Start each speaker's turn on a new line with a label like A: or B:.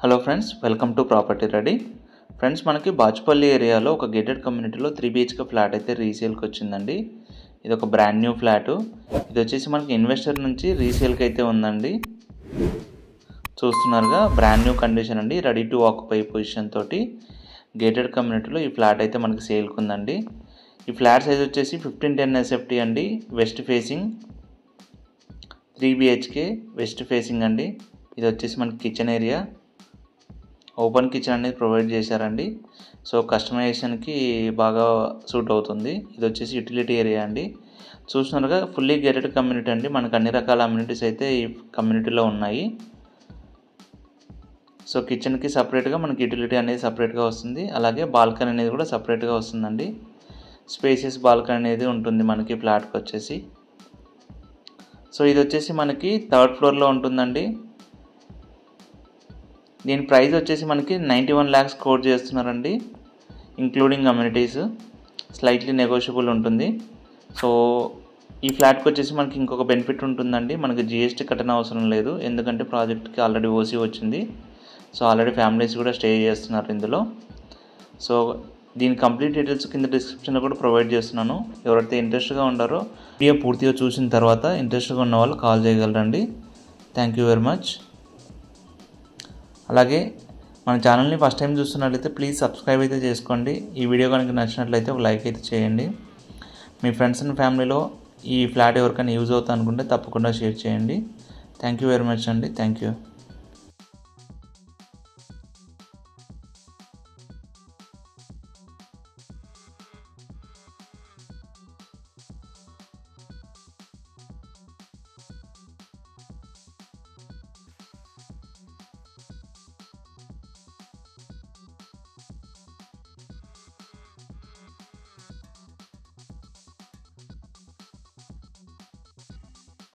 A: Hello friends, welcome to property ready. Friends, మనకి బాచుపల్లి ఏరియాలో ఒక గేటెడ్ కమ్యూనిటీలో 3 BHK ఫ్లాట్ అయితే రీసేల్కి వచ్చిందండి. ఇది ఒక బ్రాండ్ న్యూ ఫ్లాటు. ఇది వచ్చేసి మనకి ఇన్వెస్టర్ నుంచి రీసేల్కి అయితే ఉందండి. చూస్తున్నారుగా, బ్రాండ్ న్యూ కండిషన్ అండి, రెడీ టు ఆక్యుపై పొజిషన్ తోటి గేటెడ్ కమ్యూనిటీలో ఈ ఫ్లాట్ అయితే మనకి సేల్కి ఉందండి. ఈ ఫ్లాట్ సైజ్ వచ్చేసి 1510 SFT అండి. West facing 3 BHK west facing అండి. ఇది వచ్చేసి మనకి కిచెన్ ఏరియా, ఓపెన్ కిచెన్ అనేది ప్రొవైడ్ చేశారండి. సో కస్టమైజేషన్కి బాగా సూట్ అవుతుంది. ఇది వచ్చేసి యూటిలిటీ ఏరియా అండి. చూస్తున్నారుగా, ఫుల్లీ గేటెడ్ కమ్యూనిటీ అండి. మనకు అన్ని రకాల అమ్యూనిటీస్ అయితే ఈ కమ్యూనిటీలో ఉన్నాయి. సో కిచెన్కి సపరేట్గా మనకి యూటిలిటీ అనేది సపరేట్గా వస్తుంది. అలాగే బాల్కనీ అనేది కూడా సపరేట్గా వస్తుందండి. స్పేసియస్ బాల్కనీ అనేది ఉంటుంది మనకి ఫ్లాట్కి వచ్చేసి. సో ఇది వచ్చేసి మనకి 3rd ఫ్లోర్లో ఉంటుందండి. దీని ప్రైస్ వచ్చేసి మనకి 91 lakhs కోట్ చేస్తున్నారండి, ఇంక్లూడింగ్ అమ్యూనిటీస్. స్లైట్లీ నెగోషియబుల్ ఉంటుంది. సో ఈ ఫ్లాట్కి వచ్చేసి మనకి ఇంకొక బెనిఫిట్ ఉంటుందండి, మనకి GST కట్టన అవసరం లేదు. ఎందుకంటే ప్రాజెక్ట్కి ఆల్రెడీ OC వచ్చింది. సో ఆల్రెడీ ఫ్యామిలీస్ కూడా స్టే చేస్తున్నారు ఇందులో. సో దీని కంప్లీట్ డీటెయిల్స్ కింద డిస్క్రిప్షన్లో కూడా ప్రొవైడ్ చేస్తున్నాను. ఎవరైతే ఇంట్రెస్ట్గా ఉన్నారో వీడియో పూర్తిగా చూసిన తర్వాత ఇంట్రెస్ట్గా ఉన్న వాళ్ళు కాల్ చేయగలరండి. Thank you very much. అలాగే మన ఛానల్ని ఫస్ట్ టైం చూస్తున్నట్లయితే ప్లీజ్ సబ్స్క్రైబ్ అయితే చేసుకోండి. ఈ వీడియో కనుక నచ్చినట్లయితే ఒక లైక్ అయితే చేయండి. మీ ఫ్రెండ్స్ అండ్ ఫ్యామిలీలో ఈ ఫ్లాట్ ఎవరికైనా యూజ్ అవుతా అనుకుంటే తప్పకుండా షేర్ చేయండి. థ్యాంక్ యూ వెరీ మచ్ అండి. Thank you.